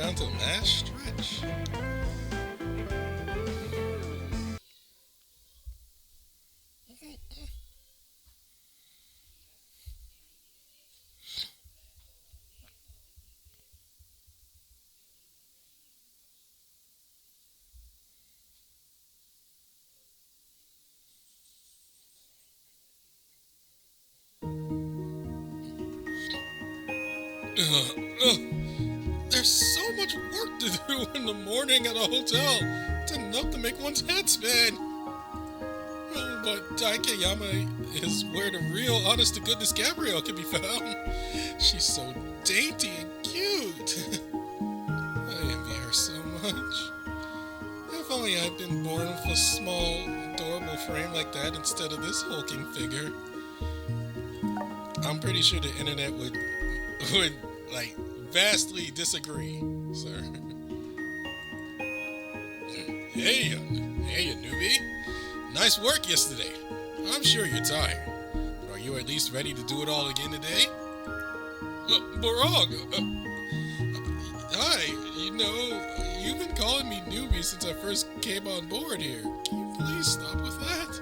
down to the last stretch. Uh, there's so much work to do in the morning at a hotel. It's enough to make one's head spin. But Daikeyama is where the real honest-to-goodness Gabrielle can be found. She's so dainty and cute. I envy her so much. If only I'd been born with a small, adorable frame like that instead of this hulking figure. I'm pretty sure the internet would like vastly disagree, sir. Hey, you newbie. Nice work yesterday. I'm sure you're tired. Are you at least ready to do it all again today? Barag, hi. You've been calling me newbie since I first came on board here. Can you please stop with that?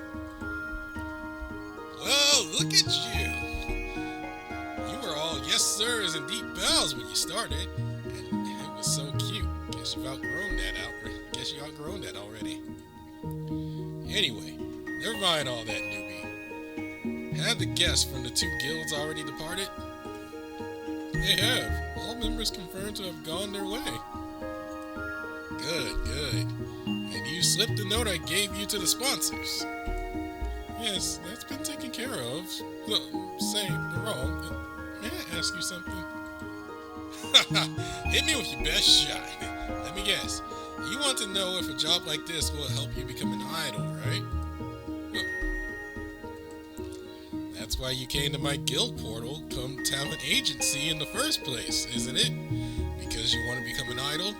Well, look at you. You were all yes sirs and deep bows when you started, and it was so cute. Guess you've outgrown that already. Anyway, never mind all that, newbie. Have the guests from the two guilds already departed? They have. All members confirmed to have gone their way. Good. And you slipped the note I gave you to the sponsors. Yes, that's been taken care of. Say, wrong. May I ask you something? Hit me with your best shot. Let me guess. You want to know if a job like this will help you become an idol, right? That's why you came to my guild portal, come talent agency in the first place, isn't it? Because you want to become an idol?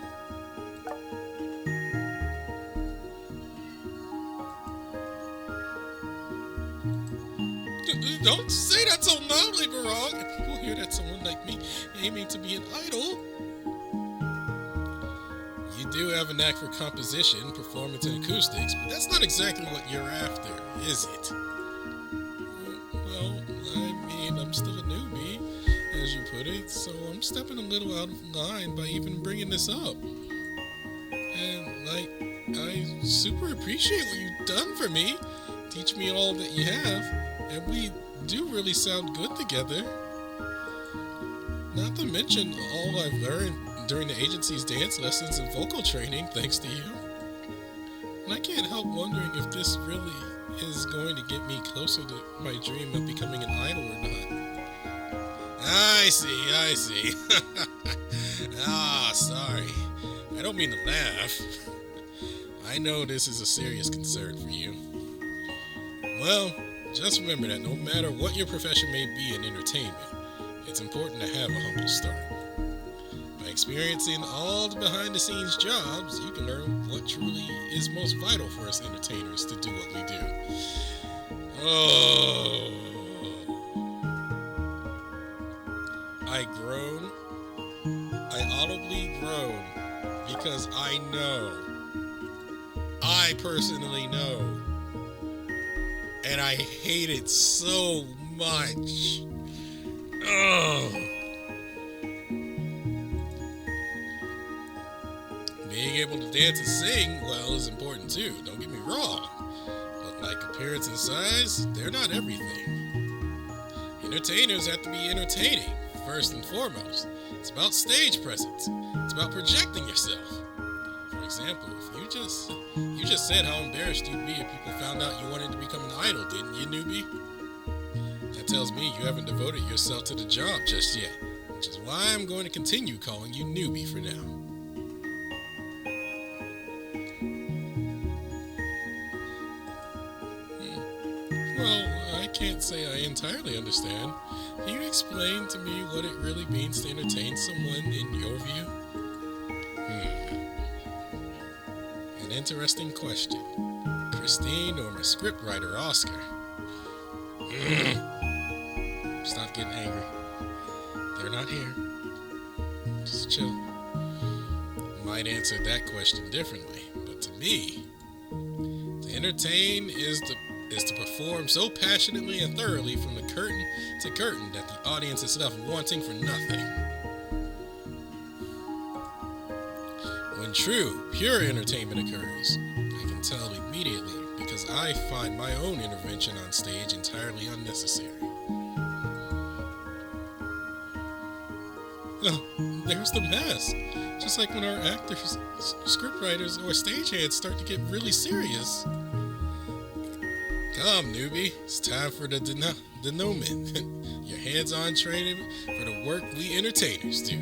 Don't say that so loudly, Barag. If people hear that someone like me aiming to be an idol. You do have a knack for composition, performance, and acoustics, but that's not exactly what you're after, is it? Well, I mean, I'm still a newbie, as you put it, so I'm stepping a little out of line by even bringing this up. And, I super appreciate what you've done for me. Teach me all that you have, and we do really sound good together. Not to mention all I've learned during the agency's dance lessons and vocal training, thanks to you. And I can't help wondering if this really is going to get me closer to my dream of becoming an idol or not. I see. Sorry. I don't mean to laugh. I know this is a serious concern for you. Well, just remember that no matter what your profession may be in entertainment, it's important to have a humble start. By experiencing all the behind-the-scenes jobs, you can learn what truly is most vital for us entertainers to do what we do. Oh. I audibly groan because I personally know, and I hate it so much. Oh. Being able to dance and sing, well, is important too, don't get me wrong. But like appearance and size, they're not everything. Entertainers have to be entertaining, first and foremost. It's about stage presence. It's about projecting yourself. For example, if you just said how embarrassed you'd be if people found out you wanted to become an idol, didn't you, newbie? That tells me you haven't devoted yourself to the job just yet, which is why I'm going to continue calling you newbie for now. Well, I can't say I entirely understand. Can you explain to me what it really means to entertain someone in your view? An interesting question. Christine or my scriptwriter, Oscar? Stop getting angry. They're not here. Just chill. might answer that question differently, but to me, to entertain is to perform so passionately and thoroughly from the curtain to curtain that the audience is left wanting for nothing. When true, pure entertainment occurs, I can tell immediately because I find my own intervention on stage entirely unnecessary. There's the mess. Just like when our actors, scriptwriters, or stagehands start to get really serious. Come, newbie. It's time for the denouement. Your hands-on training for the work we entertainers do.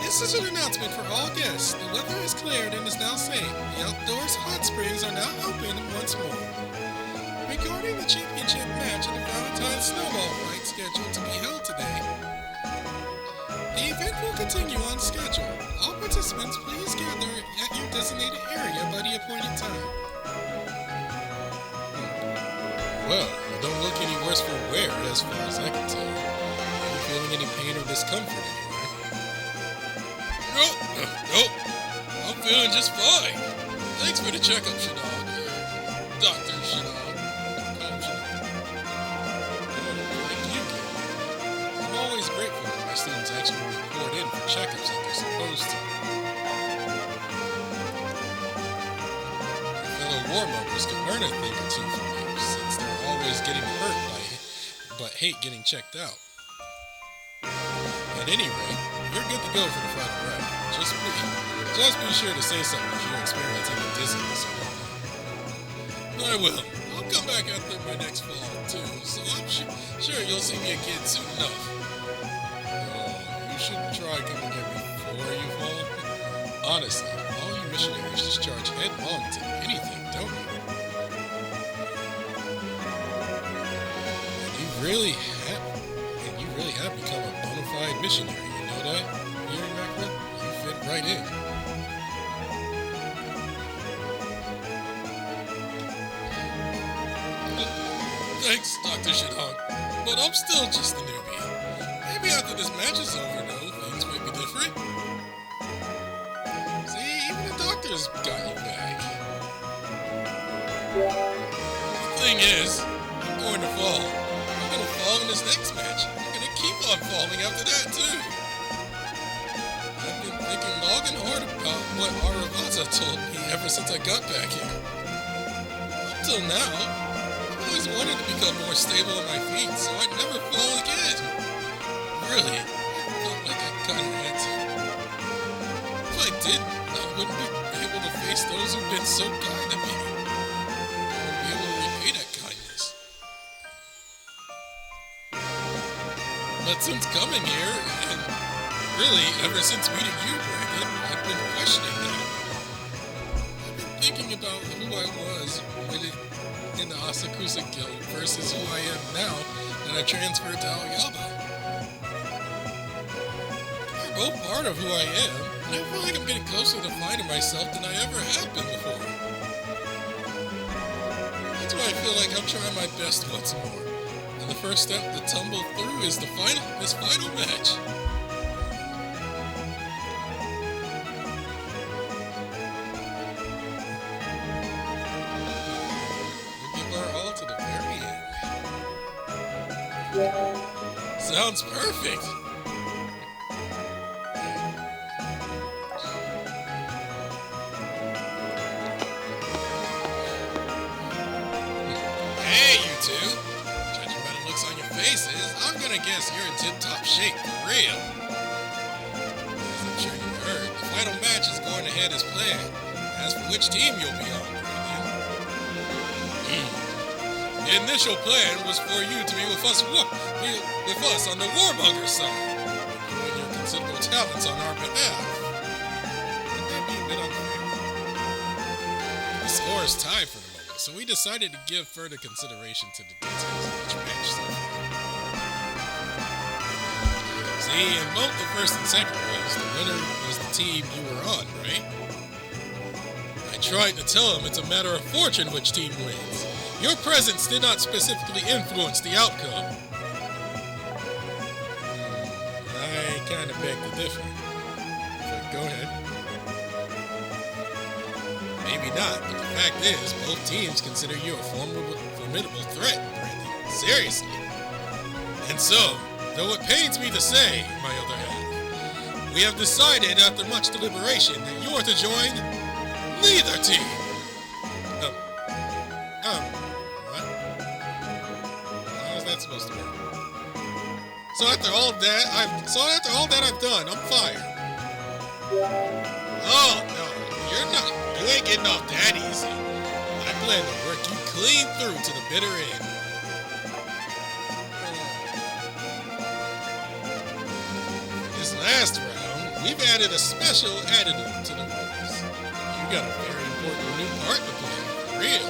This is an announcement for all guests. The weather is cleared and is now safe. The outdoors hot springs are now open once more. Regarding the championship match in the Valentine Snowball fight scheduled to be held today, the event will continue on schedule. All participants, please gather at your designated area by the appointed time. Well, it don't look any worse for wear as far as I can tell. Are you feeling any pain or discomfort anywhere? Nope. I'm feeling just fine. Thanks for the checkup, Shadog. Dr. Shadog. Thank you. I'm always grateful when my students actually report in for checkups like they're supposed to. My fellow warmongers can learn a thing or two from you, since they're always getting hurt but hate getting checked out. At any rate, you're good to go for the final round. Just be sure to say something if you're experiencing the dizziness or whatnot. I will. I'll come back after my next fall, too, so I'm sure you'll see me again soon enough. You should try coming here before you fall. Honestly, all you missionaries just charge headlong to anything, don't you? And you really have become a bona fide missionary, you know that? Girimekra? You fit right in. Thanks, Dr. Shadog, but I'm still just a newbie. Maybe after this match is over, though, things might be different. See, even the doctor's got you back. The thing is, I'm going to fall. I'm going to fall in this next match. I'm going to keep on falling after that, too. I've been thinking long and hard about what Aravaza told me ever since I got back here. Up till now, I've always wanted to become more stable on my feet so I'd never fall again. Really, I felt like I kinda had to. If I didn't, I wouldn't be able to face those who've been so kind to me. I wouldn't be able to repay that kindness. But since coming here, and really ever since meeting you, Brandon, I've been questioning that. I've been thinking about who I was in the Asakusa Guild versus who I am now that I transferred to Aoyama. They're both part of who I am, and I feel like I'm getting closer to finding myself than I ever have been before. That's why I feel like I'm trying my best once more. And the first step to tumble through is this final match. Sounds perfect. Hey, you two. Judging by the looks on your faces, I'm gonna guess you're in tip-top shape for real. As I'm sure you heard, the final match is going ahead as planned. As for which team you'll be on, Brandon. The initial plan was for you to be with us on the Warmonger side, with your considerable talents on our behalf. Would that be a bit unfair? The score is tied for the moment, so we decided to give further consideration to the details of each match so far. See, in both the first and second rounds, the winner was the team you were on, right? I tried to tell him it's a matter of fortune which team wins. Your presence did not specifically influence the outcome. I kind of beg to differ. But go ahead. Maybe not, but the fact is, both teams consider you a formidable threat, Brandon. Seriously. And so, though it pains me to say, my other half, we have decided after much deliberation that you are to join neither team. What? How is that supposed to work? So after all that I've done, I'm fired. Oh no, you're not. You ain't getting off that easy. I plan to work you clean through to the bitter end. This last round, we've added a special attitude to the rules. You got a very important new part to play, for real.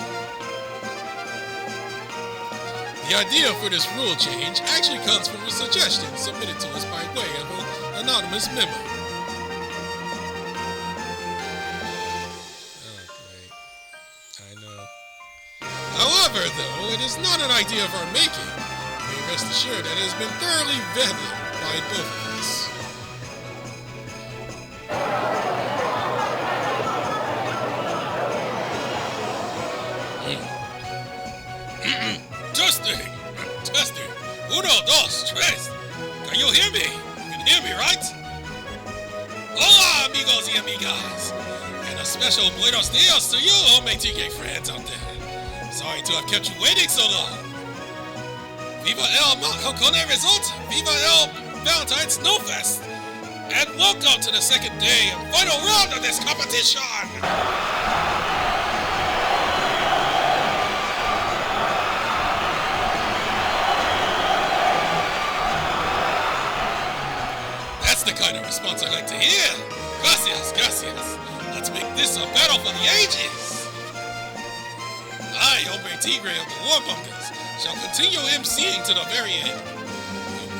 The idea for this rule change actually comes from a suggestion submitted to us by way of an anonymous memo. Oh, great. I know. However, though, it is not an idea of our making. You may rest assured that it has been thoroughly vetted by both of us. Testing. Uno, dos, tres. Can you hear me? You can hear me, right? Hola, amigos y amigas. And a special buenos dias to you, TK friends out there. Sorry to have kept you waiting so long. Viva el Halcone Result. Viva el Valentine Snowfest. And welcome to the second day and final round of this competition. The kind of response I like to hear. Gracias. Let's make this a battle for the ages. I, Hombre Tigre of the Warmongers, shall continue emceeing to the very end.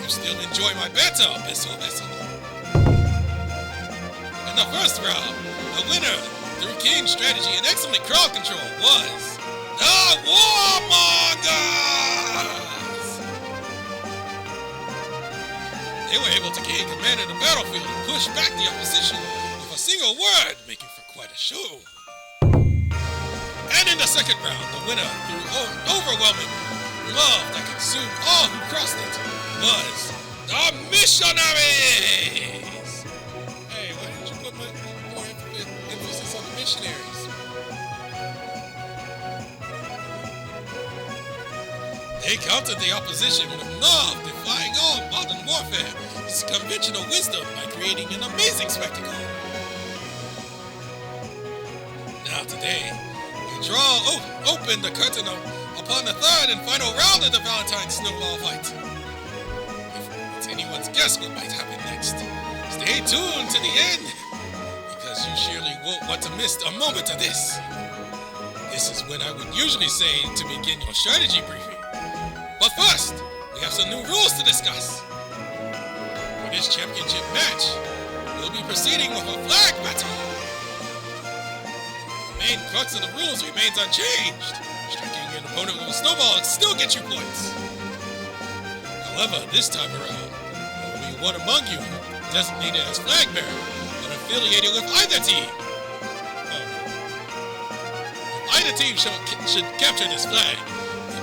You still enjoy my better, beso. In the first round, the winner, through keen strategy and excellent crowd control, was the Warmongers! They were able to gain command of the battlefield and push back the opposition with a single word, making for quite a show. And in the second round, the winner, through overwhelming love that consumed all who crossed it, was the Missionaries! Hey, why didn't you put more emphasis on the missionaries? They countered the opposition with love, defying all modern warfare, its conventional wisdom by creating an amazing spectacle. Now today, we draw open the curtain upon the third and final round of the Valentine Snowball fight. If it's anyone's guess what might happen next, stay tuned to the end, because you surely won't want to miss a moment of this. This is when I would usually say to begin your strategy briefing. But first, we have some new rules to discuss. For this championship match, we'll be proceeding with a flag battle. The main crux of the rules remains unchanged. Striking your opponent with a snowball will still get you points. However, this time around, there will be one among you designated as flag bearer and affiliated with either team. If either team should capture this flag,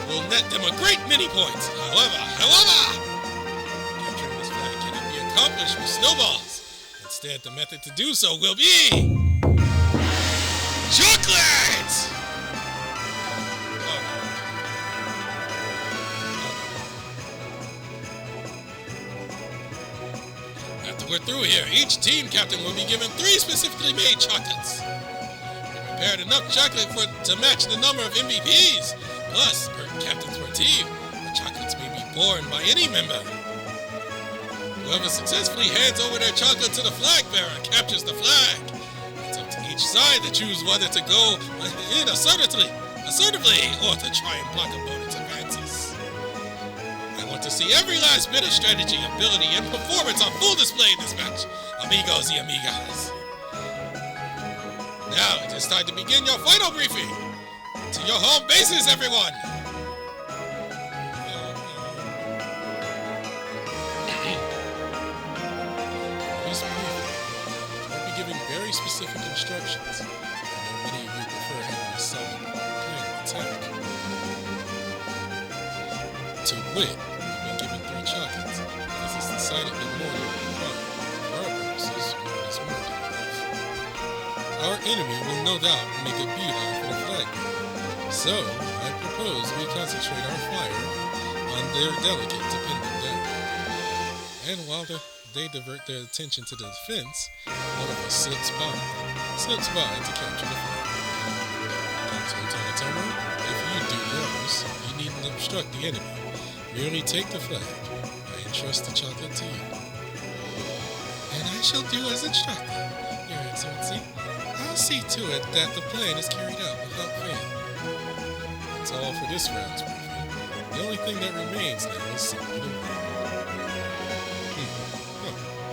will net them a great many points. However, capturing this flag cannot be accomplished with snowballs. Instead, the method to do so will be chocolate! After we're through here, each team captain will be given 3 specifically made chocolates. We prepared enough chocolate to match the number of MVPs, Plus, per captains per team, the chocolates may be borne by any member. Whoever successfully hands over their chocolate to the flag bearer captures the flag. It's up to each side to choose whether to go in assertively, or to try and block opponents' advances. I want to see every last bit of strategy, ability, and performance on full display in this match, amigos y amigas. Now it is time to begin your final briefing. To your home bases, everyone! This briefing, I'll be giving very specific instructions. I know many of you prefer having a solid plan of attack. To wit, we've been given 3 chocolates. This is decidedly more than we require. For our purposes, one is more than enough. Our enemy will no doubt make a beeline for the flag. So, I propose we concentrate our fire on their delegate to pin them down. And while they divert their attention to the defense, one of us slips by to capture the flag. Tomo, if you do yours, you needn't obstruct the enemy. Merely take the flag. I entrust the chocolate to you. And I shall do as instructed, Your Excellency. I'll see to it that the plan is carried out without fail. That's all for this round's briefing. The only thing that remains now is simply to win.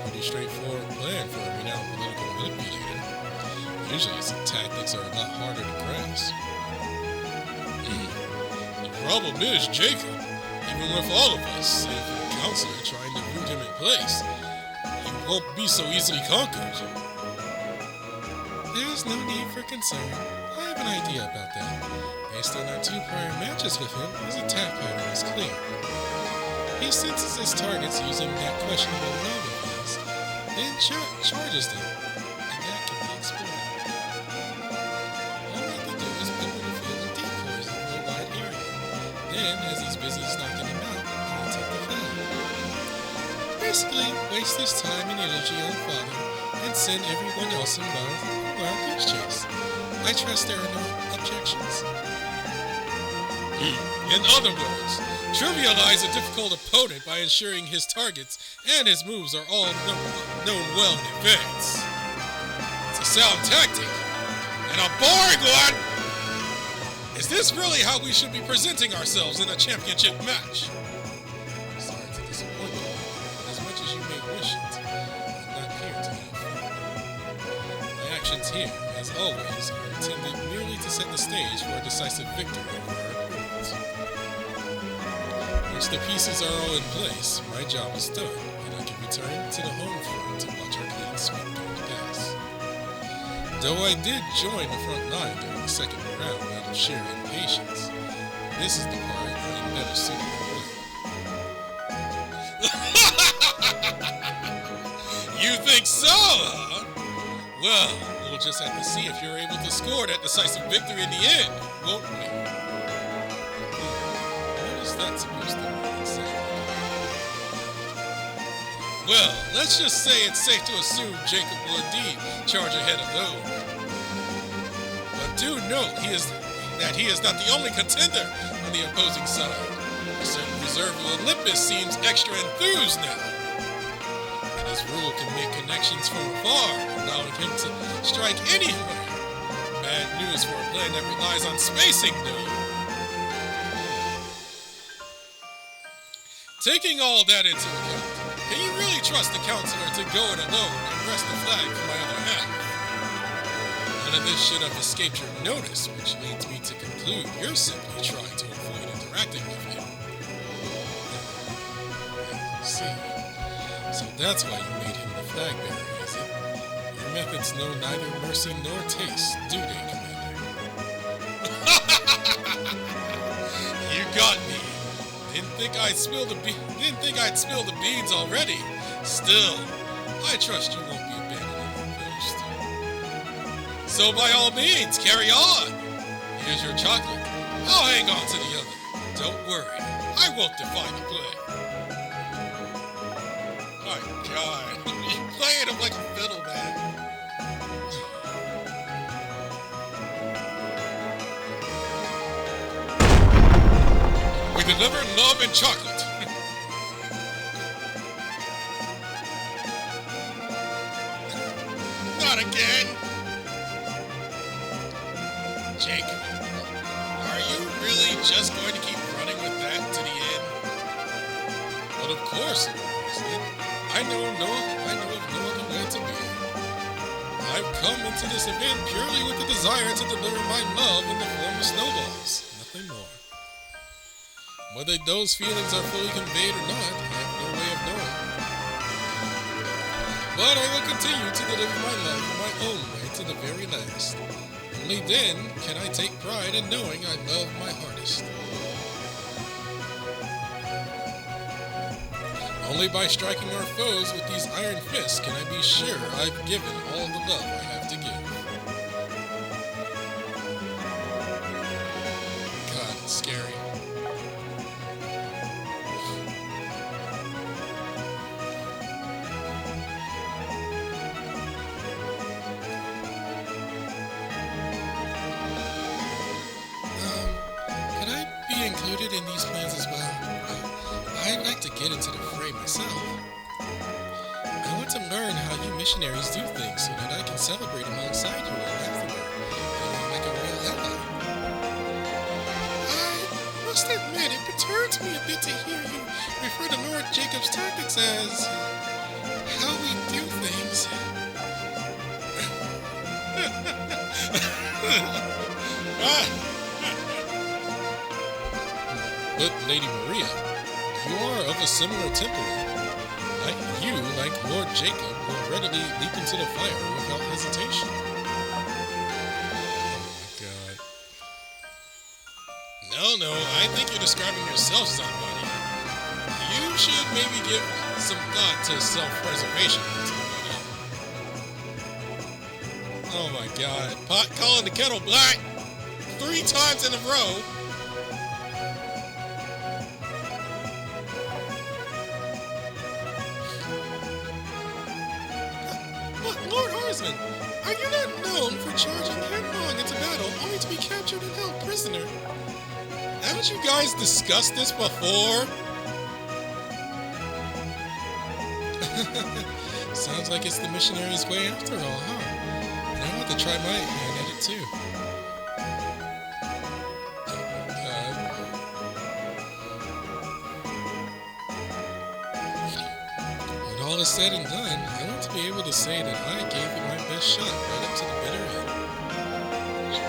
Pretty straightforward plan for a renowned political manipulator. Usually his tactics are a lot harder to grasp. The problem is Jacob. Even with all of us, save for the counselor trying to root him in place, he won't be so easily conquered. There's no need for concern. I have an idea about that. Based on our 2 prior matches with him, his attack pattern is clear. He senses his targets using that questionable love of his, then charges them, and that can be exploited. All I have to do is put him in the field of decoys over a wide area. Then, as he's busy knocking him out, I'll take the flag. Basically, waste his time and energy on Father, and send everyone else involved on a wild goose chase. I trust there are no objections. In other words, trivialize a difficult opponent by ensuring his targets and his moves are all known well in advance. It's a sound tactic, and a boring one! Is this really how we should be presenting ourselves in a championship match? Sorry to disappoint you, but as much as you may wish it, I'm not here to have fun. My actions here, as always, are intended merely to set the stage for a decisive victory over our opponents. Once the pieces are all in place, my job is done, and I can return to the home front to watch our clean sweep come to pass. Though I did join the front line during the second round out of sheer impatience, this is the part I'm better suited to play. You think so, huh? Well, we'll just have to see if you're able to score that decisive victory in the end, won't we? What is that supposed to mean exactly? Well, let's just say it's safe to assume Jacob will indeed charge ahead alone. But do note that he is not the only contender on the opposing side. A certain reserve of Olympus seems extra enthused now. And his rule can make connections from afar, allowing him to strike anywhere. Bad news for a plan that relies on spacing, though. Taking all that into account, can you really trust the counselor to go it alone and wrest the flag from my other half? None of this should have escaped your notice, which leads me to conclude you're simply trying to avoid interacting with him. I see. So that's why you made him the flag bearer, is it? Your methods know neither mercy nor taste, do they, Commander? You got me. Didn't think I'd spill the beans already. Still, I trust you won't be abandoning your post. So by all means, carry on. Here's your chocolate. I'll hang on to the other. Don't worry, I won't defy the play. My God, you're playing him like a fiddle, man. deliver love and chocolate. Not again. Jacob, are you really just going to keep running with that to the end? But of course, I know of no other way to be. I've come into this event purely with the desire to deliver my love in the form of snowballs. Nothing more. Whether those feelings are fully conveyed or not, I have no way of knowing. But I will continue to deliver my love in my own way to the very last. Only then can I take pride in knowing I love my hardest. Only by striking our foes with these iron fists can I be sure I've given all the love I have to give. God, it's scary. Can I be included in these plans as well? I'd like to get into the fray myself. I want to learn how you missionaries do things so that I can celebrate alongside you all afterward and make a real ally. I must admit, it perturbs me a bit to hear you refer to Lord Jacob's tactics as how we do things. But Lady Maria, you are of a similar temperament. Like Lord Jacob, will readily leap into the fire without hesitation. Oh my God. No, I think you're describing yourself, somebody. You should maybe give some thought to self-preservation. Oh my God. Pot calling the kettle black 3 times in a row. Are you not known for charging headlong into battle only to be captured and held prisoner? Haven't you guys discussed this before? Sounds like it's the missionary's way after all, huh? And I want to try my hand at it too. When all is said and done, I want to be able to say that I gave it my best shot right up to the bitter end.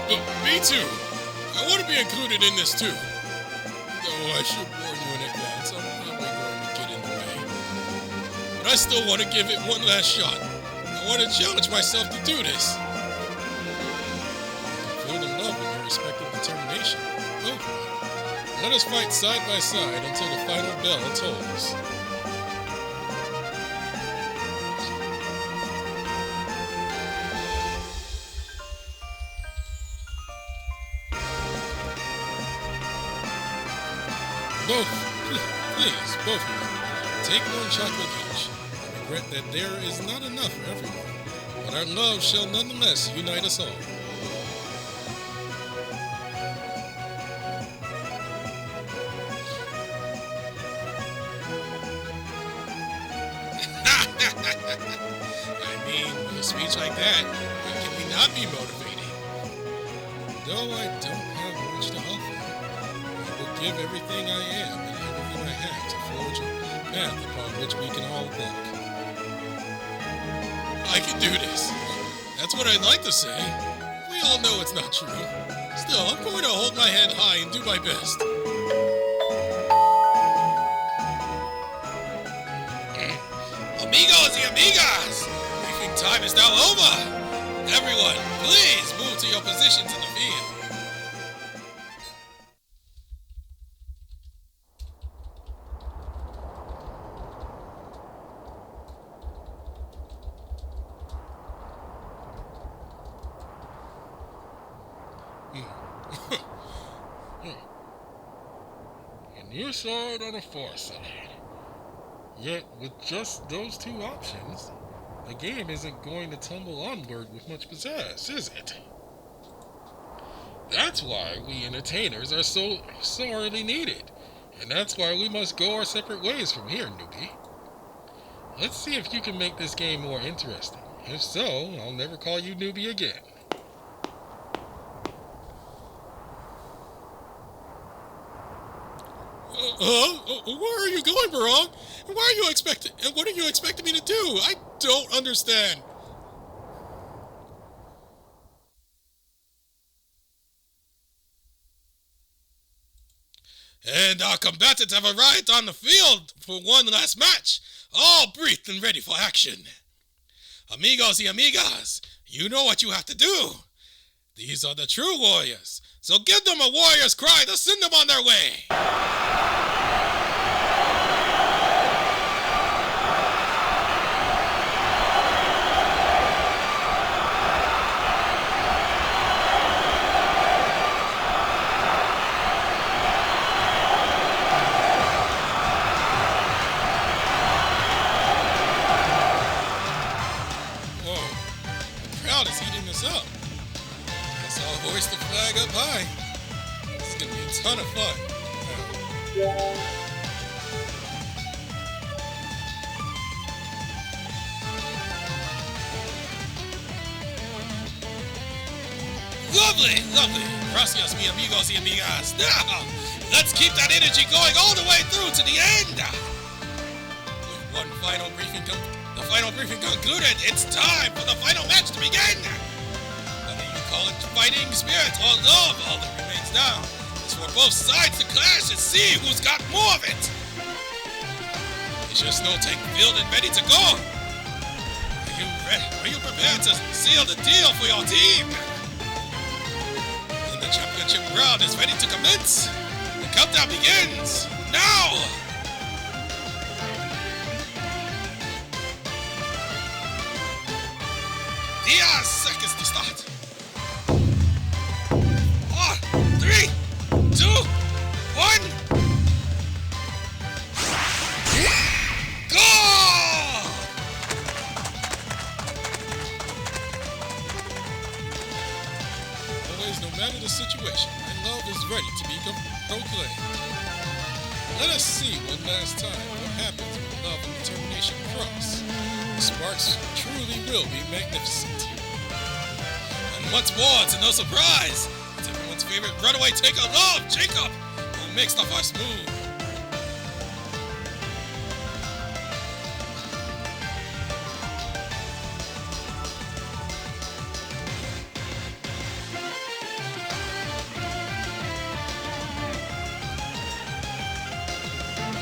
But me too! I want to be included in this too. Though I should warn you in advance, I'm probably going to get in the way. But I still want to give it one last shot. I want to challenge myself to do this. Feel the love in your respective determination. Okay. Let us fight side by side until the final bell tolls. Please, both of you, take 1 chocolate each. I regret that there is not enough for everyone, but our love shall nonetheless unite us all. I mean, with a speech like that, how can we not be motivated? Though I don't have much to offer, I will give everything I am and everything I have to forge a path upon which we can all walk. I can do this. That's what I'd like to say. We all know it's not true. Still, I'm going to hold my head high and do my best. Amigos y amigas! Briefing time is now over! Everyone, please move to your positions in the field. A near side and a far side. Yet, with just those 2 options, the game isn't going to tumble onward with much pizzazz, is it? That's why we entertainers are so sorely needed. And that's why we must go our separate ways from here, newbie. Let's see if you can make this game more interesting. If so, I'll never call you newbie again. Where are you going, Barong? And why are you expecting? And what are you expecting me to do? I don't understand. And our combatants have arrived on the field for one last match, all breathed and ready for action. Amigos y amigas, you know what you have to do. These are the true warriors, so give them a warrior's cry to send them on their way. Is heating this up. Guess I'll hoist the flag up high. This is gonna be a ton of fun. Lovely, lovely. Gracias, mi amigos y amigas. Now, let's keep that energy going all the way through to the end. With one final briefing concluded, it's time for the final match to begin! Whether you call it fighting spirit or love, all that remains now is for both sides to clash and see who's got more of it! Is your snow tank filled and ready to go? Are you prepared to seal the deal for your team? And the championship round is ready to commence! The countdown begins now! 10 seconds to start. 4, 3, 2, 1. Go! Always, no matter the situation, my love is ready to be proclaimed. Let us see one last time what happens when love and determination cross. The sparks truly will be magnificent. And once more, to no surprise, it's everyone's favorite runaway taker love, Jacob, who makes the first move.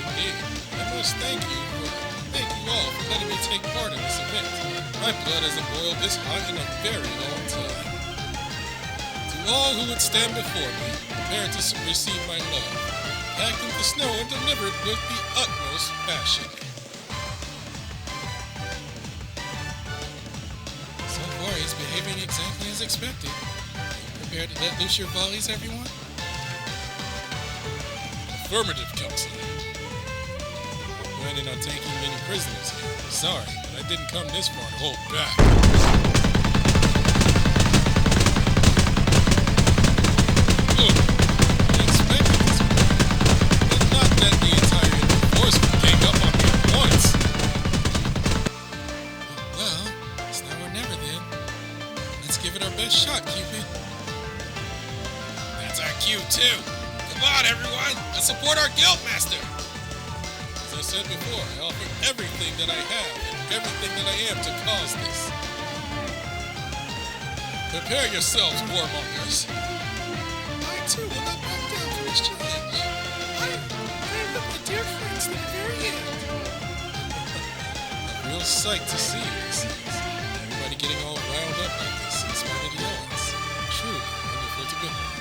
Indeed, I must thank you all for letting me take part in this event. My blood hasn't boiled this hot in a very long time. To all who would stand before me, prepared to receive my love, packed into snow and delivered with the utmost passion. So far, he's behaving exactly as expected. Are you prepared to let loose your volleys, everyone? Affirmative, Counselor. Planning on taking many prisoners here. Sorry, but I didn't come this far to hold back. Look, I expected this one, but not that the entire enforcement gave up on me at once. Well, it's now or never then. Let's give it our best shot, Cupid. That's our cue, too. Come on, everyone. Let's support our guildmaster. As I said before, I offer everything that I have and everything that I am to cause this. Prepare yourselves, warmongers. I too will not back down from this challenge. I am with my dear friends to the very end. A real sight to see, this is. Everybody getting all riled up like this in spite of the odds. Truly wonderful to behold.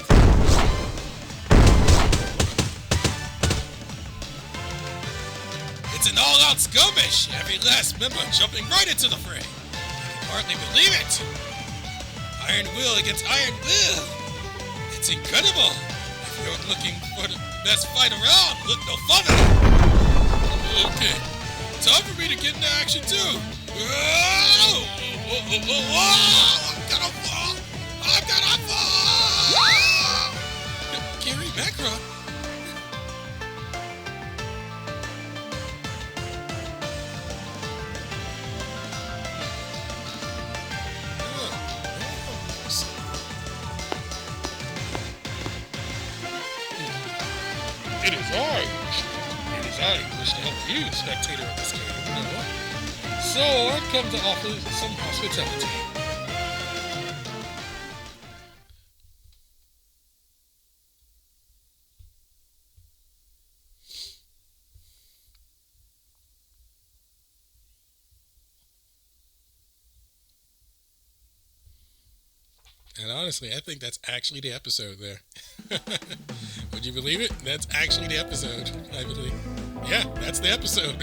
It's an all-out skirmish, every last member jumping right into the fray. I can hardly believe it. Iron will against iron will. It's incredible. If you're looking for the best fight around, look no further. Okay, time for me to get into action too. I'm gonna fall. I'm gonna fall. Girimekra. It is I. It is I who wish to help you, spectator of this game. No. So I've come to offer some hospitality. And honestly, I think that's actually the episode there. Would you believe it? That's actually the episode, I believe. Yeah, that's the episode.